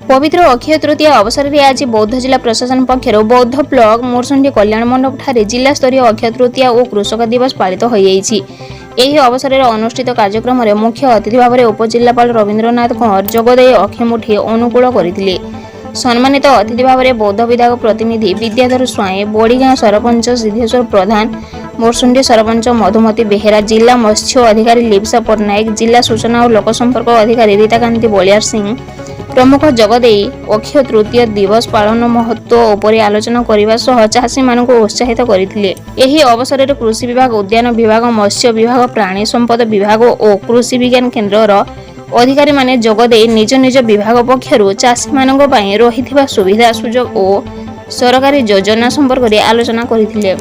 पवित्र अक्षय तृतीया अवसर में आज बौद्ध जिला प्रशासन पक्षर बौद्ध ब्लॉक मोरसंडी कल्याण मंडप ठारे जिला स्तरीय अक्षय तृतीया और कृषक दिवस पालित हो जाइछि। एही अवसर में अनुष्ठित कार्यक्रम में मुख्य अतिथि भाव में उपजिलापाल रवींद्रनाथ कंवर जोगदे अक्षिमुठी अनुकूल करथिले। सम्मानित अतिथि भाव में बौद्ध विभाग प्रतिनिधि विद्याधर स्वाई, बोड़ीगाँ सरपंच सिद्धेश्वर प्रधान, मोरसंडी सरपंच मधुमती बेहेरा, जिला मत्स्य अधिकारी लिप्सा पट्टनायक, जिला सूचना और लोकसंपर्क अधिकारी रीताकांति बलियार सिंह प्रमुख जोगदे अक्षय तृतीय दिवस पालन महत्व उपरे आलोचना करने सह चाषी मानक उत्साहित करथिले। एही अवसर में कृषि विभाग, उद्यान विभाग, मत्स्य विभाग, प्राणी संपद विभाग और कृषि विज्ञान केन्द्र अधिकारी माने जोगदे निज निज विभाग पक्षरु चाषी मानक पई रहिथिबा सुविधा सुजोग और सरकारी योजना संपर्क में आलोचना करथिले।